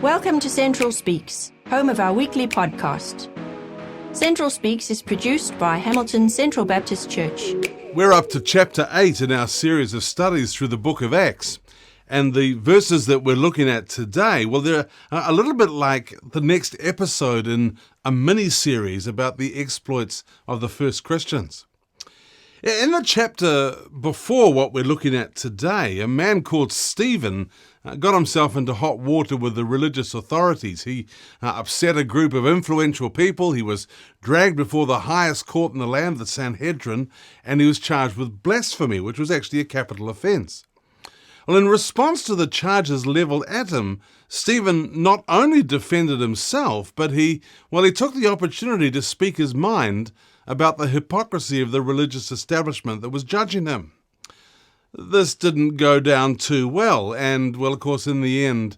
Welcome to Central Speaks, home of our weekly podcast. Central Speaks is produced by Hamilton Central Baptist Church. We're up to chapter 8 in our series of studies through the book of Acts. And the verses that we're looking at today, well, they're a little bit like the next episode in a mini-series about the exploits of the first Christians. In the chapter before what we're looking at today, a man called Stephen got himself into hot water with the religious authorities. He upset a group of influential people. He was dragged before the highest court in the land, the Sanhedrin, and he was charged with blasphemy, which was actually a capital offence. Well, in response to the charges levelled at him, Stephen not only defended himself, but he took the opportunity to speak his mind about the hypocrisy of the religious establishment that was judging him. This didn't go down too well, and, well, of course, in the end,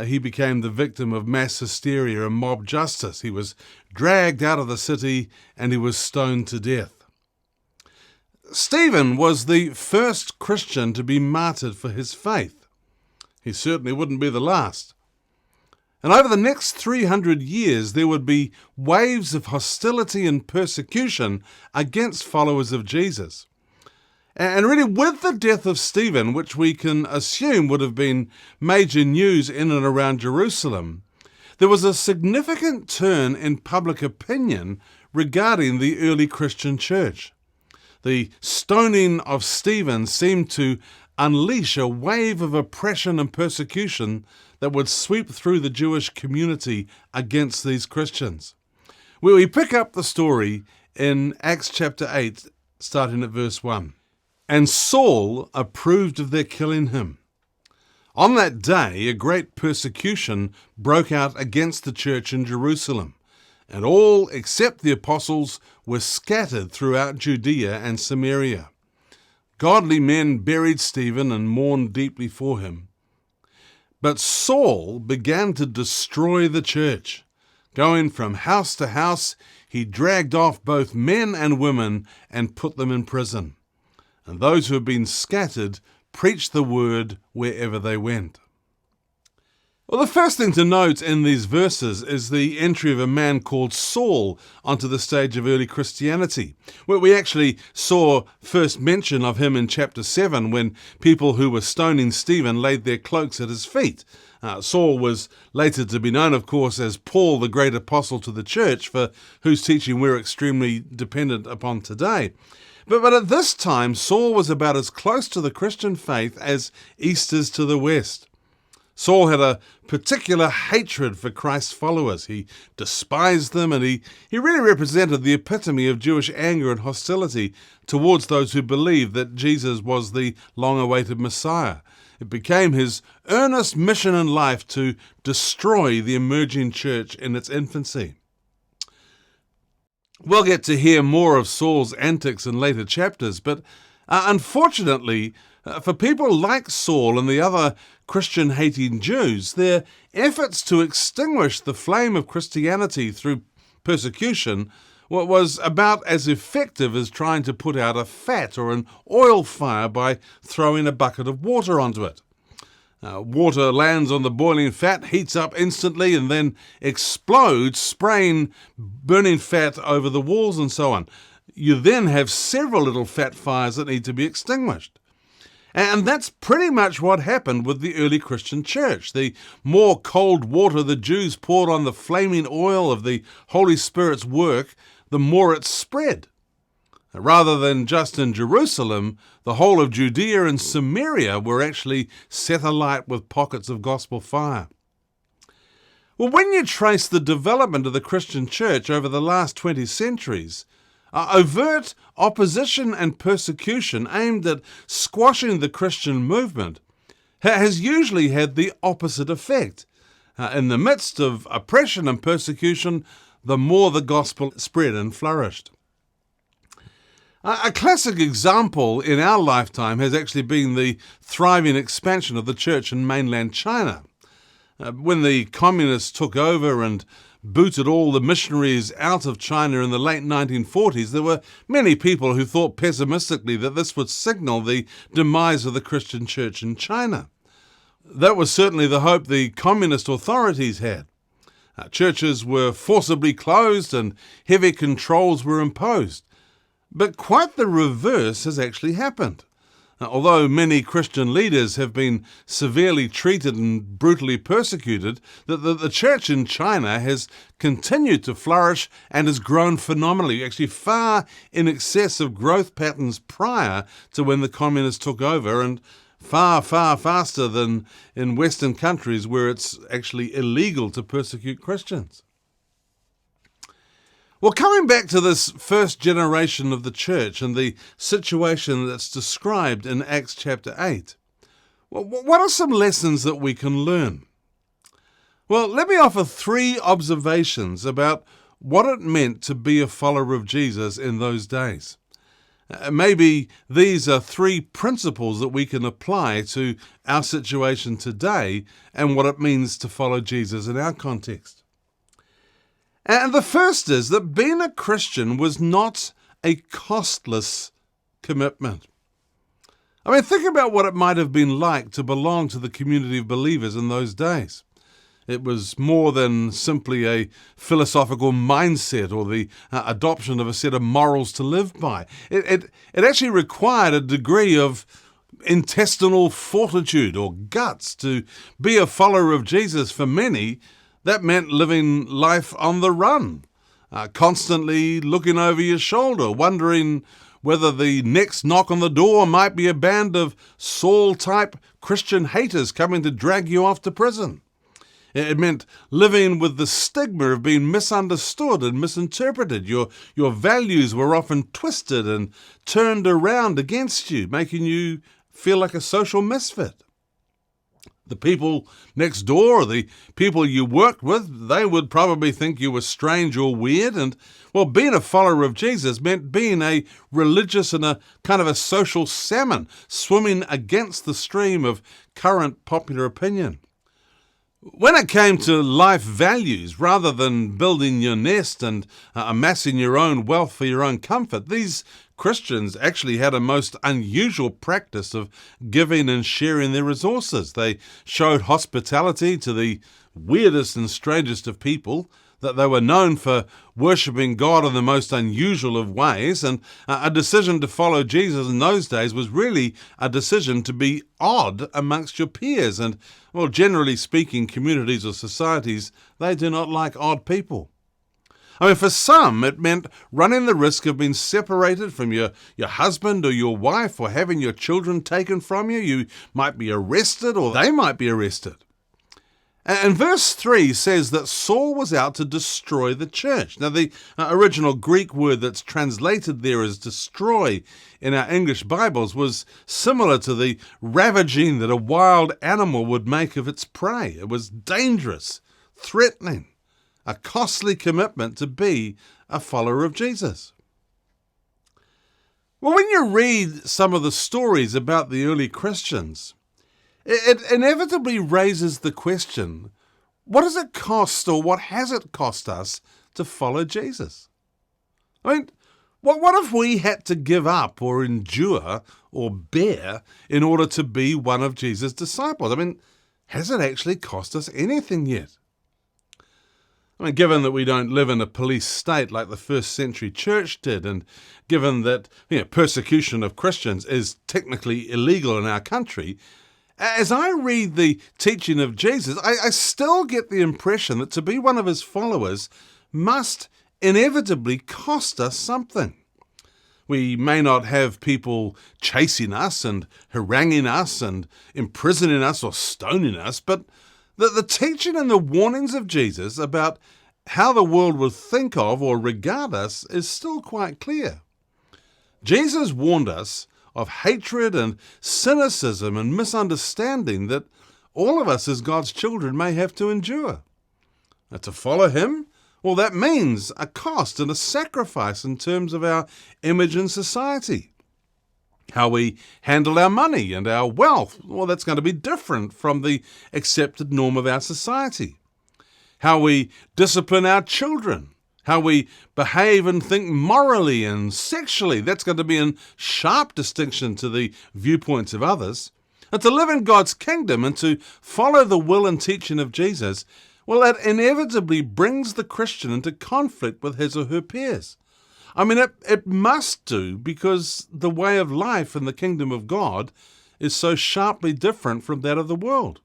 he became the victim of mass hysteria and mob justice. He was dragged out of the city and he was stoned to death. Stephen was the first Christian to be martyred for his faith. He certainly wouldn't be the last. And over the next 300 years, there would be waves of hostility and persecution against followers of Jesus. And really, with the death of Stephen, which we can assume would have been major news in and around Jerusalem, there was a significant turn in public opinion regarding the early Christian church. The stoning of Stephen seemed to unleash a wave of oppression and persecution that would sweep through the Jewish community against these Christians. We pick up the story in Acts chapter 8, starting at verse 1. And Saul approved of their killing him. On that day, a great persecution broke out against the church in Jerusalem, and all except the apostles were scattered throughout Judea and Samaria. Godly men buried Stephen and mourned deeply for him. But Saul began to destroy the church. Going from house to house, he dragged off both men and women and put them in prison. And those who had been scattered preached the word wherever they went. Well, the first thing to note in these verses is the entry of a man called Saul onto the stage of early Christianity. We actually saw first mention of him in chapter 7 when people who were stoning Stephen laid their cloaks at his feet. Saul was later to be known, of course, as Paul, the great apostle to the church, for whose teaching we're extremely dependent upon today. But at this time, Saul was about as close to the Christian faith as East is to the West. Saul had a particular hatred for Christ's followers. He despised them, and he really represented the epitome of Jewish anger and hostility towards those who believed that Jesus was the long-awaited Messiah. It became his earnest mission in life to destroy the emerging church in its infancy. We'll get to hear more of Saul's antics in later chapters, but unfortunately, for people like Saul and the other Christian-hating Jews, their efforts to extinguish the flame of Christianity through persecution was about as effective as trying to put out a fat or an oil fire by throwing a bucket of water onto it. Water lands on the boiling fat, heats up instantly, and then explodes, spraying burning fat over the walls and so on. You then have several little fat fires that need to be extinguished. And that's pretty much what happened with the early Christian church. The more cold water the Jews poured on the flaming oil of the Holy Spirit's work, the more it spread. Rather than just in Jerusalem, the whole of Judea and Samaria were actually set alight with pockets of gospel fire. Well, when you trace the development of the Christian church over the last 20 centuries, overt opposition and persecution aimed at squashing the Christian movement has usually had the opposite effect. In the midst of oppression and persecution, the more the gospel spread and flourished. A classic example in our lifetime has actually been the thriving expansion of the church in mainland China. When the communists took over and booted all the missionaries out of China in the late 1940s, there were many people who thought pessimistically that this would signal the demise of the Christian church in China. That was certainly the hope the communist authorities had. Churches were forcibly closed and heavy controls were imposed. But quite the reverse has actually happened. Although many Christian leaders have been severely treated and brutally persecuted, the church in China has continued to flourish and has grown phenomenally, actually far in excess of growth patterns prior to when the communists took over, and far, far faster than in Western countries where it's actually illegal to persecute Christians. Well, coming back to this first generation of the church and the situation that's described in Acts chapter 8, well, what are some lessons that we can learn? Well, let me offer 3 observations about what it meant to be a follower of Jesus in those days. Maybe these are 3 principles that we can apply to our situation today and what it means to follow Jesus in our context. And the first is that being a Christian was not a costless commitment. I mean, think about what it might have been like to belong to the community of believers in those days. It was more than simply a philosophical mindset or the adoption of a set of morals to live by. It actually required a degree of intestinal fortitude or guts to be a follower of Jesus. For many, that meant living life on the run, constantly looking over your shoulder, wondering whether the next knock on the door might be a band of Saul-type Christian haters coming to drag you off to prison. It meant living with the stigma of being misunderstood and misinterpreted. Your values were often twisted and turned around against you, making you feel like a social misfit. The people next door, the people you worked with, they would probably think you were strange or weird. And, well, being a follower of Jesus meant being a religious and a kind of a social salmon, swimming against the stream of current popular opinion. When it came to life values, rather than building your nest and amassing your own wealth for your own comfort, these Christians actually had a most unusual practice of giving and sharing their resources. They showed hospitality to the weirdest and strangest of people, that they were known for worshipping God in the most unusual of ways, and a decision to follow Jesus in those days was really a decision to be odd amongst your peers. And, well, generally speaking, communities or societies, they do not like odd people. I mean, for some, it meant running the risk of being separated from your husband or your wife, or having your children taken from you. You might be arrested, or they might be arrested. And verse 3 says that Saul was out to destroy the church. Now, the original Greek word that's translated there as destroy in our English Bibles was similar to the ravaging that a wild animal would make of its prey. It was dangerous, threatening, a costly commitment to be a follower of Jesus. Well, when you read some of the stories about the early Christians, it inevitably raises the question, what does it cost, or what has it cost us to follow Jesus? I mean, what if we had to give up or endure or bear in order to be one of Jesus' disciples? I mean, has it actually cost us anything yet? I mean, given that we don't live in a police state like the first century church did, and given that persecution of Christians is technically illegal in our country, as I read the teaching of Jesus, I still get the impression that to be one of his followers must inevitably cost us something. We may not have people chasing us and haranguing us and imprisoning us or stoning us, but the teaching and the warnings of Jesus about how the world would think of or regard us is still quite clear. Jesus warned us of hatred and cynicism and misunderstanding that all of us as God's children may have to endure. Now, to follow him, well, that means a cost and a sacrifice in terms of our image in society. How we handle our money and our wealth, well, that's going to be different from the accepted norm of our society. How we discipline our children, how we behave and think morally and sexually, that's going to be in sharp distinction to the viewpoints of others. And to live in God's kingdom and to follow the will and teaching of Jesus, well, that inevitably brings the Christian into conflict with his or her peers. I mean, it must do, because the way of life in the kingdom of God is so sharply different from that of the world.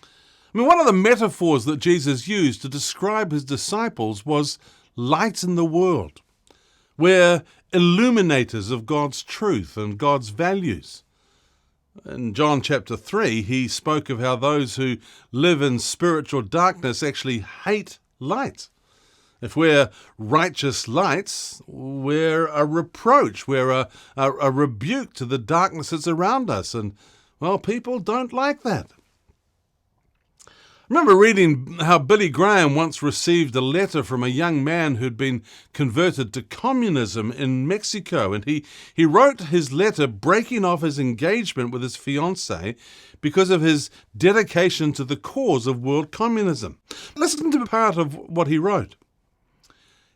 I mean, one of the metaphors that Jesus used to describe his disciples was light in the world. We're illuminators of God's truth and God's values. In John chapter 3, he spoke of how those who live in spiritual darkness actually hate light. If we're righteous lights, we're a reproach, we're a rebuke to the darkness that's around us. And, well, people don't like that. I remember reading how Billy Graham once received a letter from a young man who'd been converted to communism in Mexico. And he wrote his letter breaking off his engagement with his fiancée because of his dedication to the cause of world communism. Listen to part of what he wrote.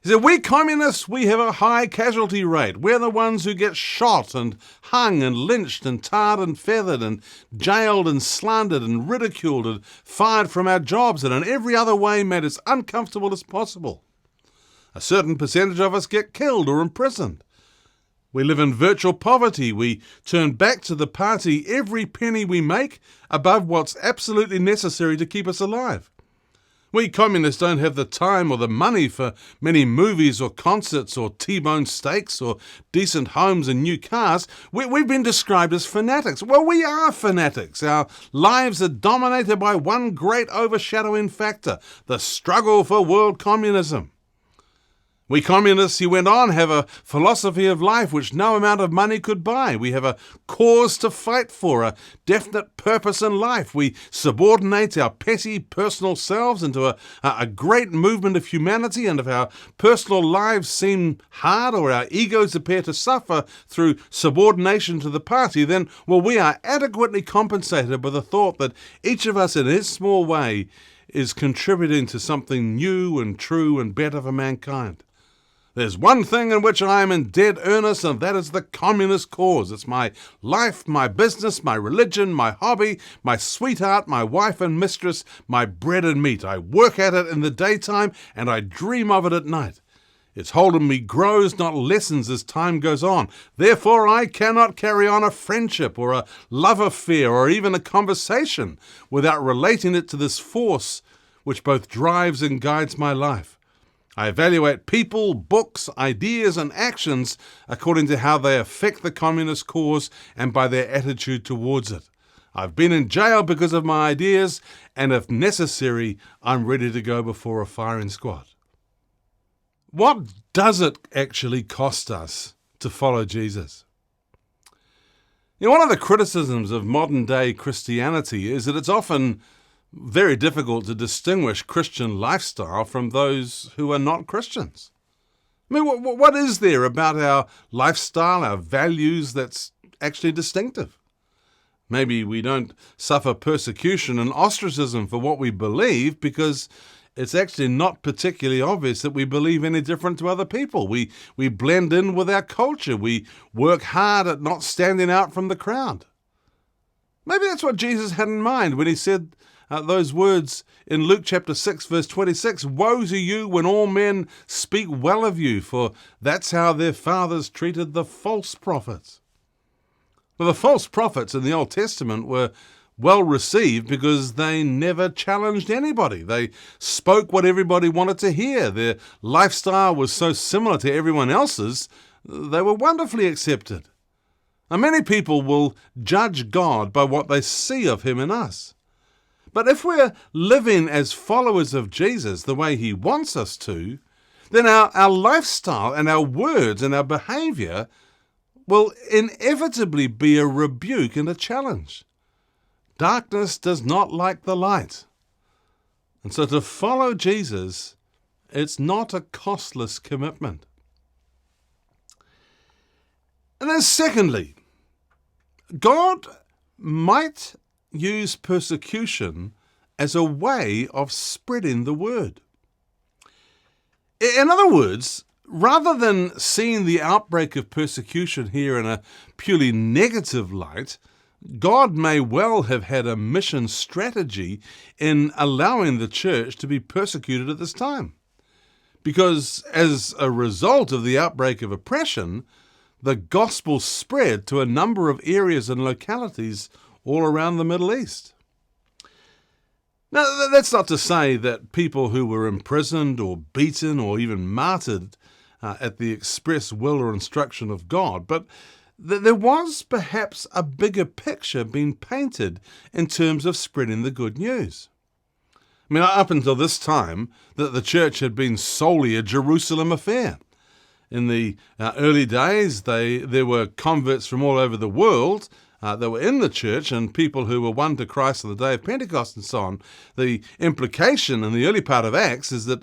He said, "We communists, we have a high casualty rate. We're the ones who get shot and hung and lynched and tarred and feathered and jailed and slandered and ridiculed and fired from our jobs and in every other way made as uncomfortable as possible. A certain percentage of us get killed or imprisoned. We live in virtual poverty. We turn back to the party every penny we make above what's absolutely necessary to keep us alive. We communists don't have the time or the money for many movies or concerts or T-bone steaks or decent homes and new cars. We've been described as fanatics. Well, we are fanatics. Our lives are dominated by one great overshadowing factor, the struggle for world communism. We communists," he went on, "have a philosophy of life which no amount of money could buy. We have a cause to fight for, a definite purpose in life. We subordinate our petty personal selves into a great movement of humanity, and if our personal lives seem hard or our egos appear to suffer through subordination to the party, then, well, we are adequately compensated by the thought that each of us in his small way is contributing to something new and true and better for mankind. There's one thing in which I am in dead earnest, and that is the communist cause. It's my life, my business, my religion, my hobby, my sweetheart, my wife and mistress, my bread and meat. I work at it in the daytime, and I dream of it at night. Its hold on me grows, not lessens, as time goes on. Therefore, I cannot carry on a friendship or a love affair or even a conversation without relating it to this force which both drives and guides my life. I evaluate people, books, ideas, and actions according to how they affect the communist cause and by their attitude towards it. I've been in jail because of my ideas, and if necessary, I'm ready to go before a firing squad." What does it actually cost us to follow Jesus? You know, one of the criticisms of modern-day Christianity is that it's often very difficult to distinguish Christian lifestyle from those who are not Christians. I mean, what is there about our lifestyle, our values, that's actually distinctive? Maybe we don't suffer persecution and ostracism for what we believe because it's actually not particularly obvious that we believe any different to other people. We blend in with our culture. We work hard at not standing out from the crowd. Maybe that's what Jesus had in mind when he said those words in Luke chapter 6, verse 26, "Woe to you when all men speak well of you, for that's how their fathers treated the false prophets." Well, the false prophets in the Old Testament were well received because they never challenged anybody. They spoke what everybody wanted to hear. Their lifestyle was so similar to everyone else's, they were wonderfully accepted. Now, many people will judge God by what they see of him in us. But if we're living as followers of Jesus the way he wants us to, then our lifestyle and our words and our behavior will inevitably be a rebuke and a challenge. Darkness does not like the light. And so to follow Jesus, it's not a costless commitment. And then secondly, God might use persecution as a way of spreading the word. In other words, rather than seeing the outbreak of persecution here in a purely negative light, God may well have had a mission strategy in allowing the church to be persecuted at this time. Because as a result of the outbreak of oppression, the gospel spread to a number of areas and localities all around the Middle East. Now, that's not to say that people who were imprisoned or beaten or even martyred at the express will or instruction of God, but there was perhaps a bigger picture being painted in terms of spreading the good news. I mean, up until this time, the church had been solely a Jerusalem affair. In the early days, there were converts from all over the world that were in the church and people who were won to Christ on the day of Pentecost and so on. The implication in the early part of Acts is that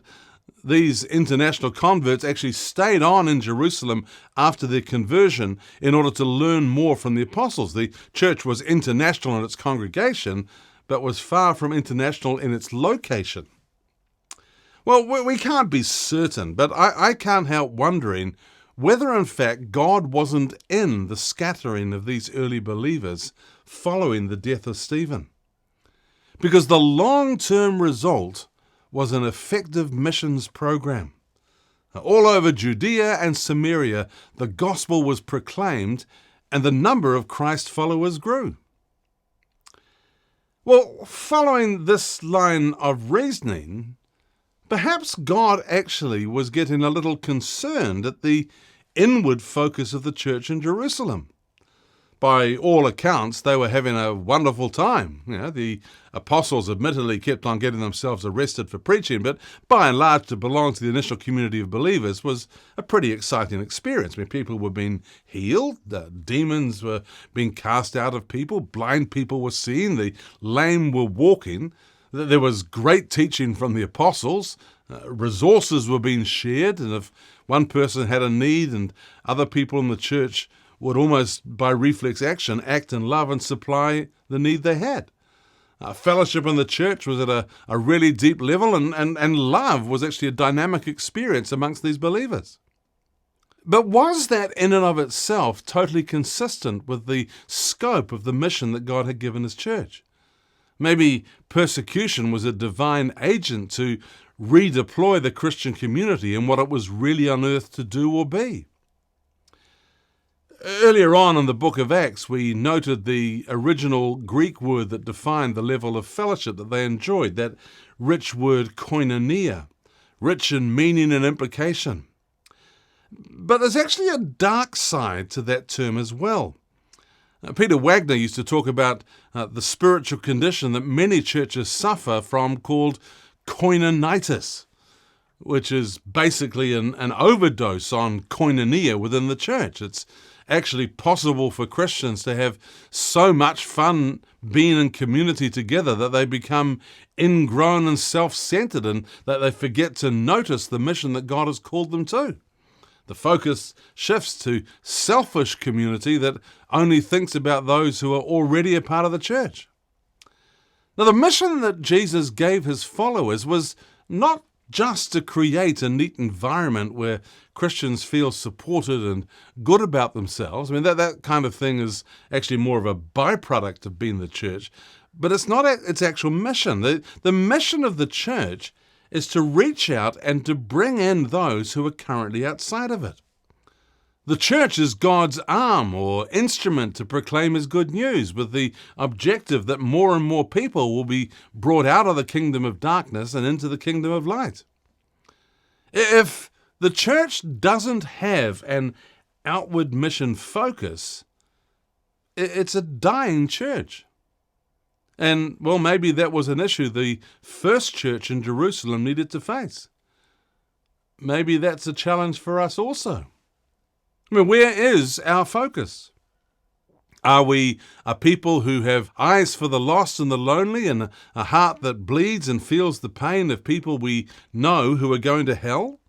these international converts actually stayed on in Jerusalem after their conversion in order to learn more from the apostles. The church was international in its congregation, but was far from international in its location. Well, we can't be certain, but I can't help wondering whether in fact God wasn't in the scattering of these early believers following the death of Stephen. Because the long-term result was an effective missions program. All over Judea and Samaria, the gospel was proclaimed and the number of Christ followers grew. Well, following this line of reasoning, perhaps God actually was getting a little concerned at the inward focus of the church in Jerusalem. By all accounts, they were having a wonderful time. The apostles admittedly kept on getting themselves arrested for preaching, but by and large, to belong to the initial community of believers was a pretty exciting experience. I mean, people were being healed, demons were being cast out of people, blind people were seeing, the lame were walking. There was great teaching from the apostles. Resources were being shared, and if one person had a need and other people in the church would almost by reflex action act in love and supply the need they had. Fellowship in the church was at a really deep level, and love was actually a dynamic experience amongst these believers. But was that in and of itself totally consistent with the scope of the mission that God had given his church? Maybe persecution was a divine agent to redeploy the Christian community in what it was really unearthed to do or be. Earlier on in the book of Acts, we noted the original Greek word that defined the level of fellowship that they enjoyed, that rich word koinonia, rich in meaning and implication. But there's actually a dark side to that term as well. Peter Wagner used to talk about the spiritual condition that many churches suffer from called koinonitis, which is basically an overdose on koinonia within the church. It's actually possible for Christians to have so much fun being in community together that they become ingrown and self-centered and that they forget to notice the mission that God has called them to. The focus shifts to selfish community that only thinks about those who are already a part of the church. Now, the mission that Jesus gave his followers was not just to create a neat environment where Christians feel supported and good about themselves. I mean, that kind of thing is actually more of a byproduct of being the church, but it's not its actual mission. The mission of the church is to reach out and to bring in those who are currently outside of it. The church is God's arm or instrument to proclaim his good news, with the objective that more and more people will be brought out of the kingdom of darkness and into the kingdom of light. If the church doesn't have an outward mission focus, it's a dying church. And, well, maybe that was an issue the first church in Jerusalem needed to face. Maybe that's a challenge for us also. I mean, where is our focus? Are we a people who have eyes for the lost and the lonely and a heart that bleeds and feels the pain of people we know who are going to hell?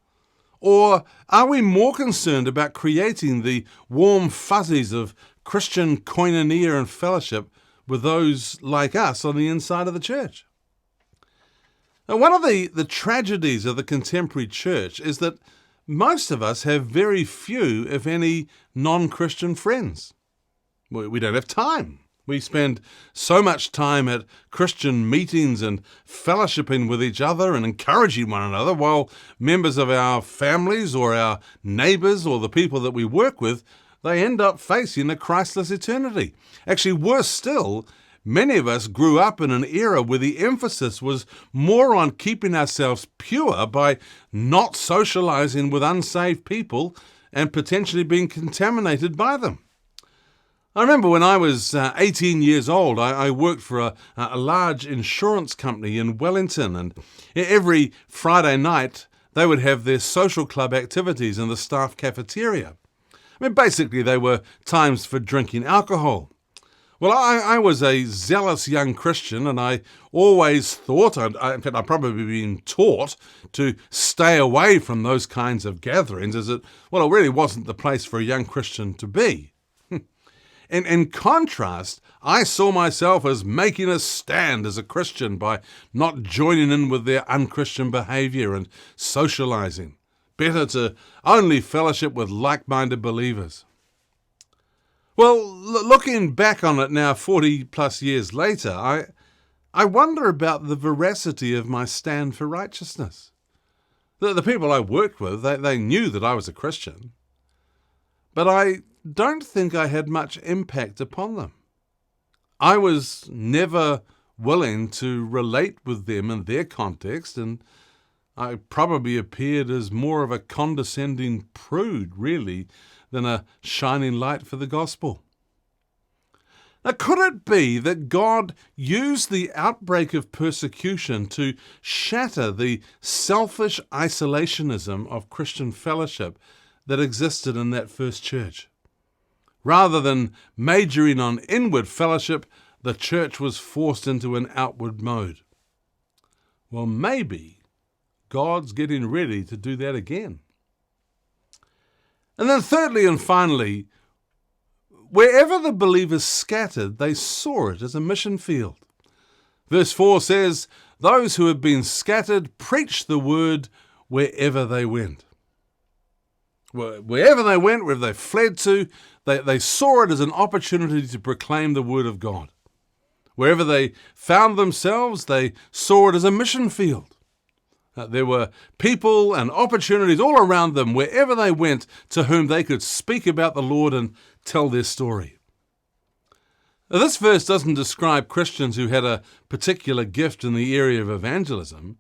Or are we more concerned about creating the warm fuzzies of Christian koinonia and fellowship with those like us on the inside of the church? Now, one of the tragedies of the contemporary church is that most of us have very few, if any, non-Christian friends. We don't have time. We spend so much time at Christian meetings and fellowshipping with each other and encouraging one another, while members of our families or our neighbours or the people that we work with, they end up facing a Christless eternity. Actually, worse still, many of us grew up in an era where the emphasis was more on keeping ourselves pure by not socialising with unsaved people and potentially being contaminated by them. I remember when I was 18 years old, I worked for a large insurance company in Wellington, and every Friday night they would have their social club activities in the staff cafeteria. I mean, basically they were times for drinking alcohol. Well, I was a zealous young Christian, and I always thought, in fact I'd probably been taught to stay away from those kinds of gatherings, as it really wasn't the place for a young Christian to be. In contrast, I saw myself as making a stand as a Christian by not joining in with their unchristian behaviour and socialising. Better to only fellowship with like-minded believers. Well, looking back on it now 40 plus years later, I wonder about the veracity of my stand for righteousness. The people I worked with, they knew that I was a Christian, but I don't think I had much impact upon them. I was never willing to relate with them in their context, and I probably appeared as more of a condescending prude, really, than a shining light for the gospel. Now, could it be that God used the outbreak of persecution to shatter the selfish isolationism of Christian fellowship that existed in that first church? Rather than majoring on inward fellowship, the church was forced into an outward mode. Well, maybe God's getting ready to do that again. And then thirdly and finally, wherever the believers scattered, they saw it as a mission field. Verse 4 says, those who had been scattered preached the word wherever they went. Wherever they went, wherever they fled to, they saw it as an opportunity to proclaim the word of God. Wherever they found themselves, they saw it as a mission field. There were people and opportunities all around them wherever they went to whom they could speak about the Lord and tell their story. Now, this verse doesn't describe Christians who had a particular gift in the area of evangelism.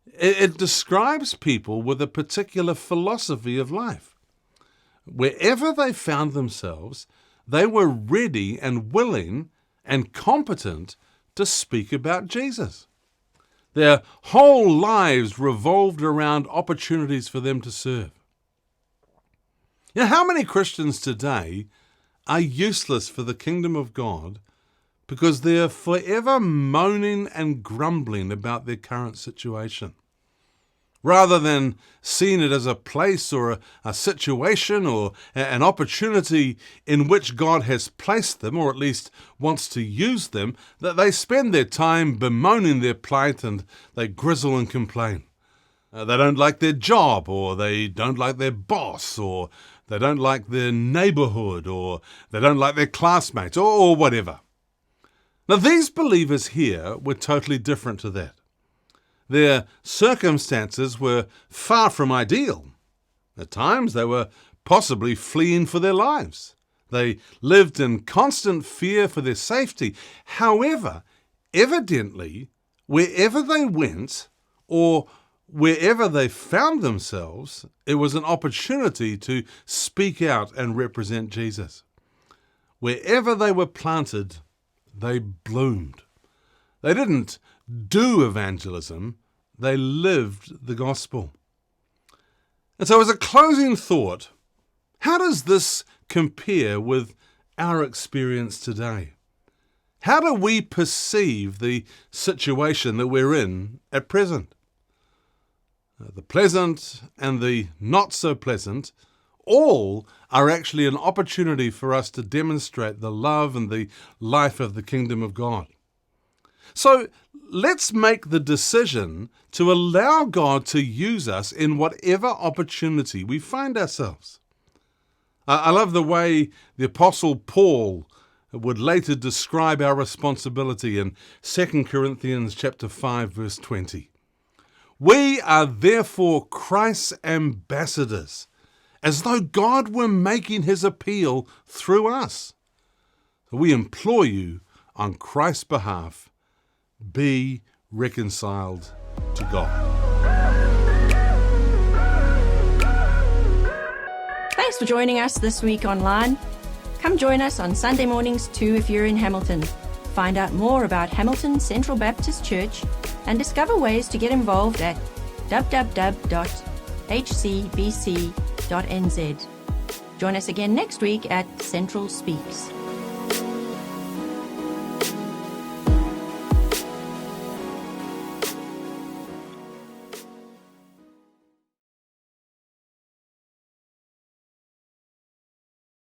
It describes people with a particular philosophy of life. Wherever they found themselves, they were ready and willing and competent to speak about Jesus. Their whole lives revolved around opportunities for them to serve. You know, how many Christians today are useless for the kingdom of God because they're forever moaning and grumbling about their current situation? Rather than seeing it as a place or a situation or an opportunity in which God has placed them, or at least wants to use them, that they spend their time bemoaning their plight and they grizzle and complain. They don't like their job, or they don't like their boss, or they don't like their neighbourhood, or they don't like their classmates, or whatever. Now, these believers here were totally different to that. Their circumstances were far from ideal. At times they were possibly fleeing for their lives. They lived in constant fear for their safety. However, evidently, wherever they went or wherever they found themselves, it was an opportunity to speak out and represent Jesus. Wherever they were planted, they bloomed. They didn't do evangelism, they lived the gospel. And so as a closing thought, how does this compare with our experience today? How do we perceive the situation that we're in at present? The pleasant and the not so pleasant all are actually an opportunity for us to demonstrate the love and the life of the kingdom of God. So let's make the decision to allow God to use us in whatever opportunity we find ourselves. I love the way the Apostle Paul would later describe our responsibility in 2 Corinthians chapter 5, verse 20. We are therefore Christ's ambassadors, as though God were making his appeal through us. We implore you on Christ's behalf, be reconciled to God. Thanks for joining us this week online. Come join us on Sunday mornings too if you're in Hamilton. Find out more about Hamilton Central Baptist Church and discover ways to get involved at www.hcbc.nz. Join us again next week at Central Speaks.